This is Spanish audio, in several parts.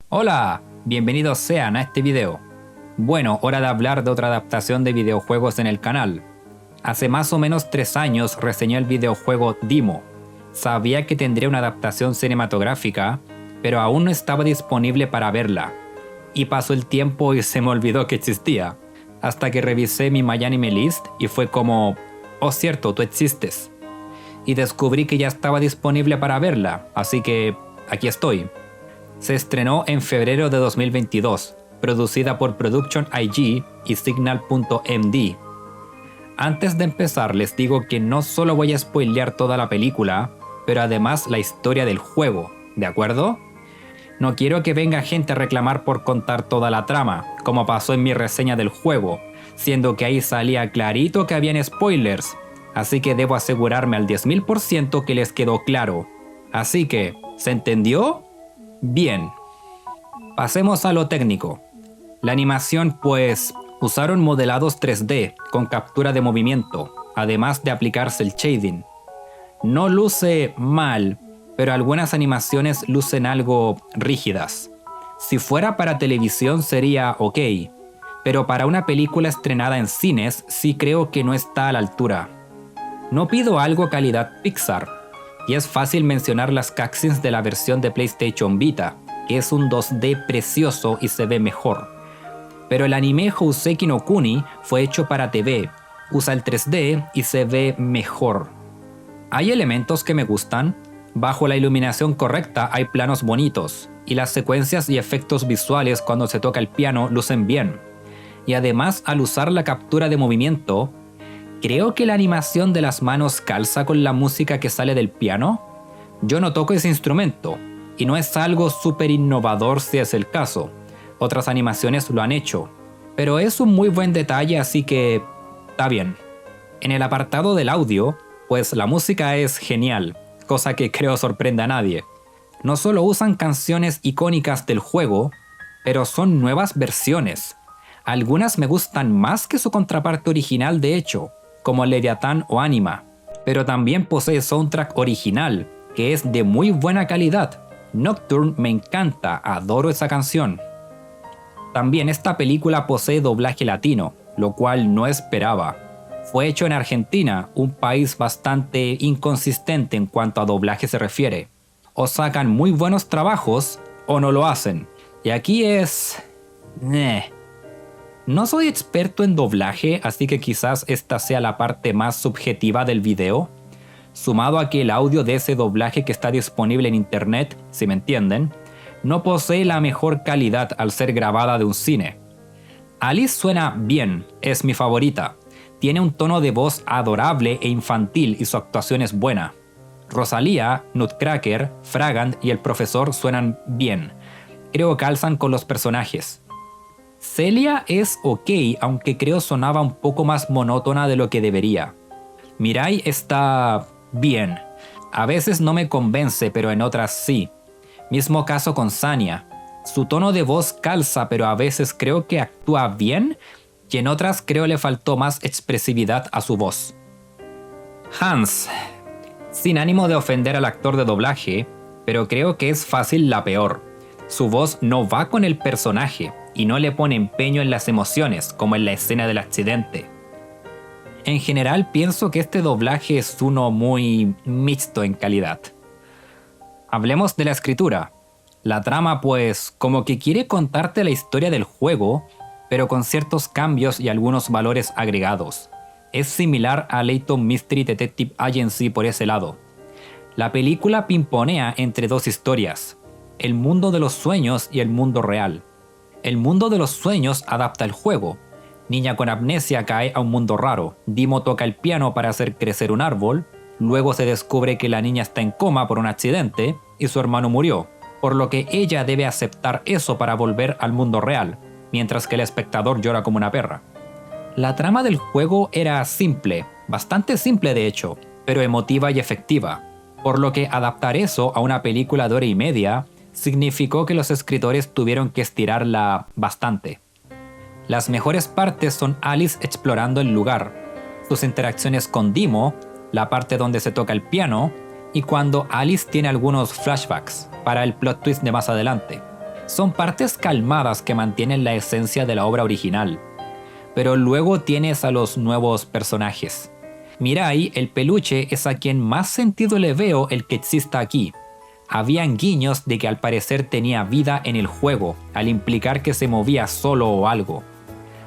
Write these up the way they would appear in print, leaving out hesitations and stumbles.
Hola, bienvenidos sean a este video. Bueno, hora de hablar de otra adaptación de videojuegos en el canal. Hace más o menos 3 años reseñé el videojuego Dimo. Sabía que tendría una adaptación cinematográfica, pero aún no estaba disponible para verla. Y pasó el tiempo y se me olvidó que existía. Hasta que revisé mi MyAnimeList y fue como, oh cierto, tú existes. Y descubrí que ya estaba disponible para verla, así que aquí estoy. Se estrenó en febrero de 2022, producida por Production IG y Signal.md. Antes de empezar les digo que no solo voy a spoilear toda la película, pero además la historia del juego, ¿de acuerdo? No quiero que venga gente a reclamar por contar toda la trama, como pasó en mi reseña del juego, siendo que ahí salía clarito que habían spoilers, así que debo asegurarme al 10.000% que les quedó claro. Así que, ¿se entendió? Bien. Pasemos a lo técnico. La animación pues usaron modelados 3D con captura de movimiento, además de aplicarse el shading. No luce mal, pero algunas animaciones lucen algo rígidas. Si fuera para televisión sería ok, pero para una película estrenada en cines sí creo que no está a la altura. No pido algo calidad Pixar, y es fácil mencionar las cutscenes de la versión de PlayStation Vita, que es un 2D precioso y se ve mejor. Pero el anime Houseki no Kuni fue hecho para TV, usa el 3D y se ve mejor. Hay elementos que me gustan, bajo la iluminación correcta hay planos bonitos, y las secuencias y efectos visuales cuando se toca el piano lucen bien. Y además al usar la captura de movimiento, creo que la animación de las manos calza con la música que sale del piano. Yo no toco ese instrumento, y no es algo súper innovador si es el caso. Otras animaciones lo han hecho, pero es un muy buen detalle, así que está bien. En el apartado del audio, pues la música es genial, cosa que creo sorprende a nadie. No solo usan canciones icónicas del juego, pero son nuevas versiones. Algunas me gustan más que su contraparte original de hecho, como Leviathan o Anima, pero también posee soundtrack original, que es de muy buena calidad. Nocturne me encanta, adoro esa canción. También esta película posee doblaje latino, lo cual no esperaba. Fue hecho en Argentina, un país bastante inconsistente en cuanto a doblaje se refiere. O sacan muy buenos trabajos o no lo hacen. Y aquí es... No soy experto en doblaje, así que quizás esta sea la parte más subjetiva del video, sumado a que el audio de ese doblaje que está disponible en internet, si me entienden, no posee la mejor calidad al ser grabada de un cine. Alice suena bien, es mi favorita, tiene un tono de voz adorable e infantil y su actuación es buena. Rosalía, Nutcracker, Fragant y el profesor suenan bien, creo que calzan con los personajes. Celia es ok, aunque creo sonaba un poco más monótona de lo que debería. Mirai está bien. A veces no me convence, pero en otras sí. Mismo caso con Sanya. Su tono de voz calza, pero a veces creo que actúa bien, y en otras creo le faltó más expresividad a su voz. Hans. Sin ánimo de ofender al actor de doblaje, pero creo que es fácil la peor. Su voz no va con el personaje y no le pone empeño en las emociones, como en la escena del accidente. En general pienso que este doblaje es uno muy mixto en calidad. Hablemos de la escritura. La trama pues como que quiere contarte la historia del juego, pero con ciertos cambios y algunos valores agregados. Es similar a Layton Mystery Detective Agency por ese lado. La película pimponea entre dos historias, el mundo de los sueños y el mundo real. El mundo de los sueños adapta el juego. Niña con amnesia cae a un mundo raro. Dimo toca el piano para hacer crecer un árbol. Luego se descubre que la niña está en coma por un accidente y su hermano murió, por lo que ella debe aceptar eso para volver al mundo real, mientras que el espectador llora como una perra. La trama del juego era simple, bastante simple de hecho, pero emotiva y efectiva, por lo que adaptar eso a una película de 1 hora y media significó que los escritores tuvieron que estirarla bastante. Las mejores partes son Alice explorando el lugar, sus interacciones con Dimo, la parte donde se toca el piano, y cuando Alice tiene algunos flashbacks para el plot twist de más adelante. Son partes calmadas que mantienen la esencia de la obra original. Pero luego tienes a los nuevos personajes. Mirai, el peluche, es a quien más sentido le veo el que exista aquí. Habían guiños de que al parecer tenía vida en el juego, al implicar que se movía solo o algo.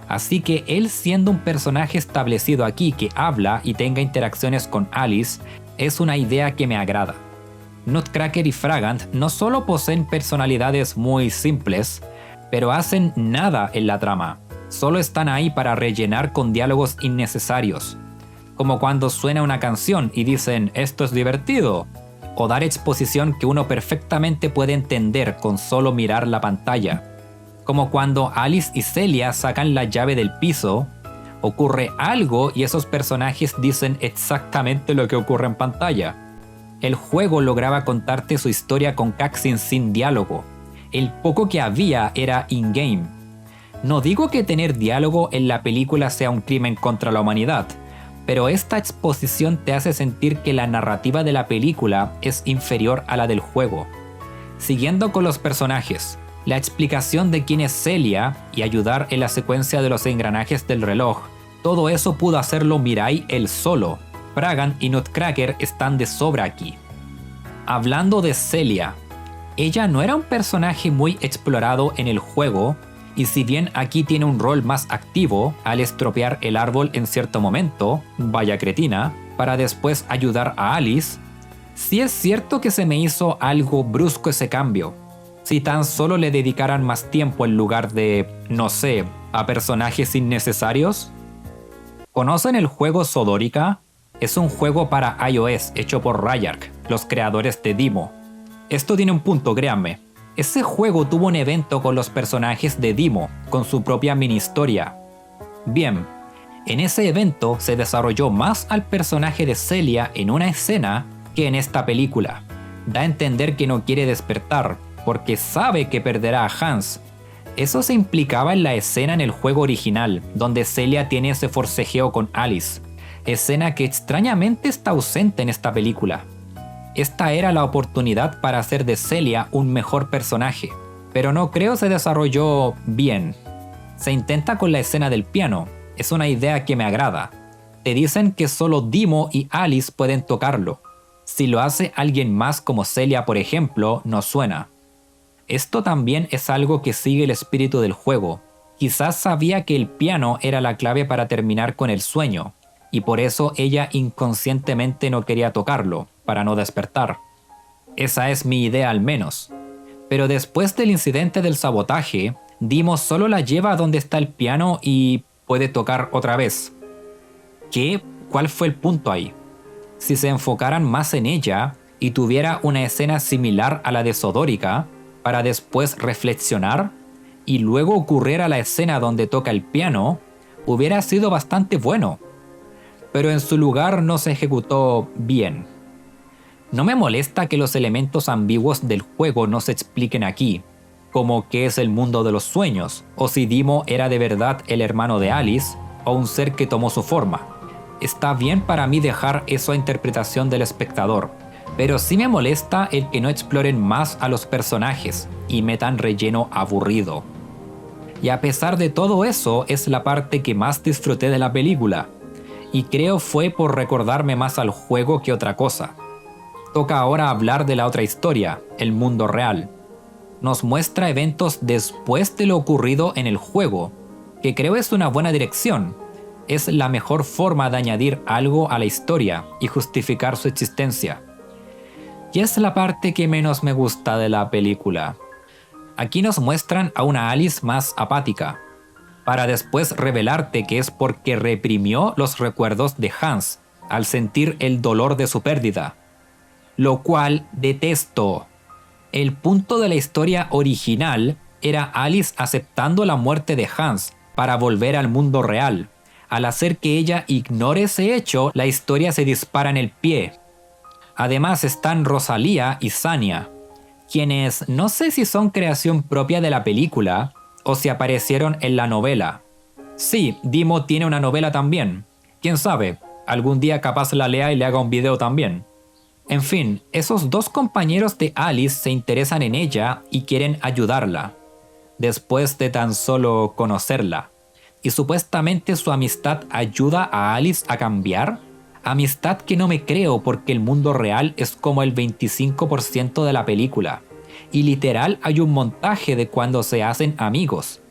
Así que él, siendo un personaje establecido aquí que habla y tenga interacciones con Alice, es una idea que me agrada. Nutcracker y Fragant no solo poseen personalidades muy simples, pero hacen nada en la trama. Solo están ahí para rellenar con diálogos innecesarios. Como cuando suena una canción y dicen «esto es divertido», o dar exposición que uno perfectamente puede entender con solo mirar la pantalla. Como cuando Alice y Celia sacan la llave del piso, ocurre algo y esos personajes dicen exactamente lo que ocurre en pantalla. El juego lograba contarte su historia con cutscenes sin diálogo. El poco que había era in-game. No digo que tener diálogo en la película sea un crimen contra la humanidad, pero esta exposición te hace sentir que la narrativa de la película es inferior a la del juego. Siguiendo con los personajes, la explicación de quién es Celia y ayudar en la secuencia de los engranajes del reloj, todo eso pudo hacerlo Mirai él solo. Fragant y Nutcracker están de sobra aquí. Hablando de Celia, ella no era un personaje muy explorado en el juego, y si bien aquí tiene un rol más activo al estropear el árbol en cierto momento, vaya cretina, para después ayudar a Alice, sí es cierto que se me hizo algo brusco ese cambio. Si tan solo le dedicaran más tiempo en lugar de, no sé, a personajes innecesarios. ¿Conocen el juego Sodorica? Es un juego para iOS hecho por Rayark, los creadores de Dimo. Esto tiene un punto, créanme. Ese juego tuvo un evento con los personajes de Dimo, con su propia mini historia. Bien, en ese evento se desarrolló más al personaje de Celia en una escena que en esta película. Da a entender que no quiere despertar, porque sabe que perderá a Hans. Eso se implicaba en la escena en el juego original, donde Celia tiene ese forcejeo con Alice, escena que extrañamente está ausente en esta película. Esta era la oportunidad para hacer de Celia un mejor personaje, pero no creo se desarrolló bien. Se intenta con la escena del piano, es una idea que me agrada. Te dicen que solo Dimo y Alice pueden tocarlo. Si lo hace alguien más como Celia, por ejemplo, no suena. Esto también es algo que sigue el espíritu del juego. Quizás sabía que el piano era la clave para terminar con el sueño, y por eso ella inconscientemente no quería tocarlo, para no despertar. Esa es mi idea al menos. Pero después del incidente del sabotaje, Dimo solo la lleva a donde está el piano y puede tocar otra vez. ¿Qué? ¿Cuál fue el punto ahí? Si se enfocaran más en ella y tuviera una escena similar a la de Sodorica, para después reflexionar y luego ocurriera la escena donde toca el piano, hubiera sido bastante bueno. Pero en su lugar no se ejecutó bien. No me molesta que los elementos ambiguos del juego no se expliquen aquí, como qué es el mundo de los sueños, o si Dimo era de verdad el hermano de Alice, o un ser que tomó su forma. Está bien para mí dejar eso a interpretación del espectador, pero sí me molesta el que no exploren más a los personajes y metan relleno aburrido. Y a pesar de todo eso, es la parte que más disfruté de la película, y creo fue por recordarme más al juego que otra cosa. Toca ahora hablar de la otra historia, el mundo real. Nos muestra eventos después de lo ocurrido en el juego, que creo es una buena dirección. Es la mejor forma de añadir algo a la historia y justificar su existencia. Y es la parte que menos me gusta de la película. Aquí nos muestran a una Alice más apática, para después revelarte que es porque reprimió los recuerdos de Hans al sentir el dolor de su pérdida. Lo cual detesto. El punto de la historia original era Alice aceptando la muerte de Hans para volver al mundo real. Al hacer que ella ignore ese hecho, la historia se dispara en el pie. Además están Rosalía y Sania, quienes no sé si son creación propia de la película o si aparecieron en la novela. Sí, Dimo tiene una novela también. Quién sabe, algún día capaz la lea y le haga un video también. En fin, esos dos compañeros de Alice se interesan en ella y quieren ayudarla, después de tan solo conocerla. Y supuestamente su amistad ayuda a Alice a cambiar. Amistad que no me creo porque el mundo real es como el 25% de la película. Y literal hay un montaje de cuando se hacen amigos,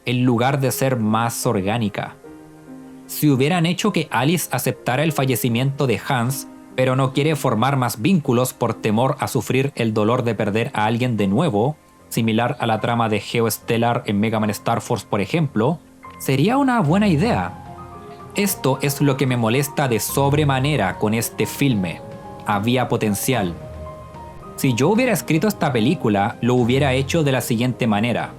en lugar de ser más orgánica. Si hubieran hecho que Alice aceptara el fallecimiento de Hans, pero no quiere formar más vínculos por temor a sufrir el dolor de perder a alguien de nuevo, similar a la trama de Geostellar en Mega Man Star Force por ejemplo, sería una buena idea. Esto es lo que me molesta de sobremanera con este filme. Había potencial. Si yo hubiera escrito esta película, lo hubiera hecho de la siguiente manera.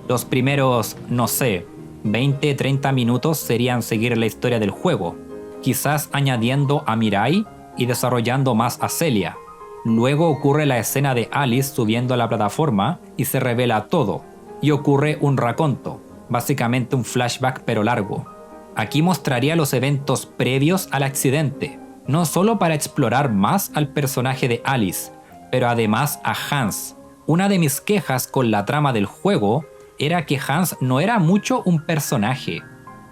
Los primeros, no sé, 20-30 minutos serían seguir la historia del juego, quizás añadiendo a Mirai y desarrollando más a Celia. Luego ocurre la escena de Alice subiendo a la plataforma y se revela todo, y ocurre un raconto, básicamente un flashback pero largo. Aquí mostraría los eventos previos al accidente, no solo para explorar más al personaje de Alice, pero además a Hans. Una de mis quejas con la trama del juego era que Hans no era mucho un personaje.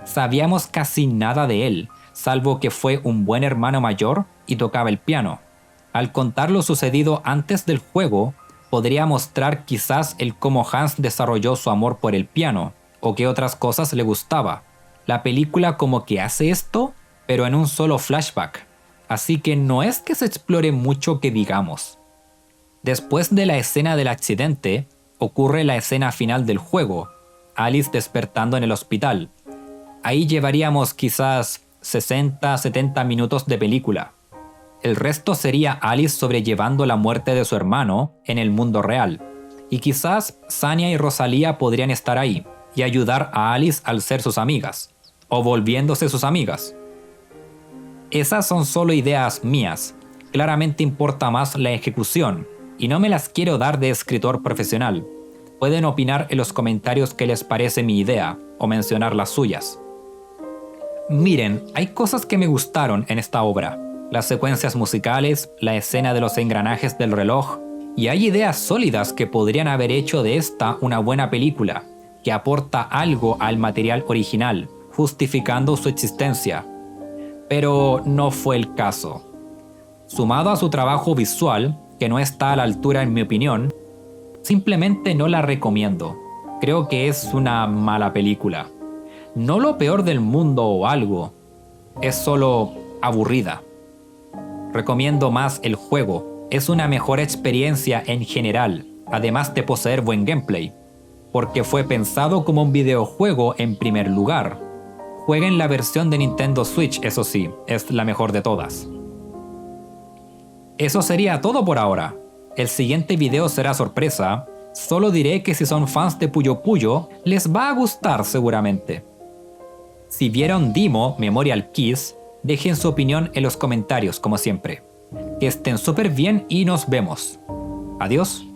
Sabíamos casi nada de él, salvo que fue un buen hermano mayor y tocaba el piano. Al contar lo sucedido antes del juego, podría mostrar quizás el cómo Hans desarrolló su amor por el piano, o qué otras cosas le gustaba. La película como que hace esto, pero en un solo flashback, así que no es que se explore mucho que digamos. Después de la escena del accidente, ocurre la escena final del juego, Alice despertando en el hospital. Ahí llevaríamos quizás 60-70 minutos de película. El resto sería Alice sobrellevando la muerte de su hermano en el mundo real. Y quizás Sania y Rosalía podrían estar ahí y ayudar a Alice al ser sus amigas, o volviéndose sus amigas. Esas son solo ideas mías. Claramente importa más la ejecución, y no me las quiero dar de escritor profesional. Pueden opinar en los comentarios qué les parece mi idea, o mencionar las suyas. Miren, hay cosas que me gustaron en esta obra. Las secuencias musicales, la escena de los engranajes del reloj, y hay ideas sólidas que podrían haber hecho de esta una buena película, que aporta algo al material original, justificando su existencia. Pero no fue el caso. Sumado a su trabajo visual, que no está a la altura en mi opinión, simplemente no la recomiendo. Creo que es una mala película. No lo peor del mundo o algo, es solo aburrida. Recomiendo más el juego, es una mejor experiencia en general, además de poseer buen gameplay, porque fue pensado como un videojuego en primer lugar. Jueguen la versión de Nintendo Switch, eso sí, es la mejor de todas. Eso sería todo por ahora. El siguiente video será sorpresa. Solo diré que si son fans de Puyo Puyo, les va a gustar seguramente. Si vieron Dimo Memorial Kiss, dejen su opinión en los comentarios como siempre. Que estén súper bien y nos vemos. Adiós.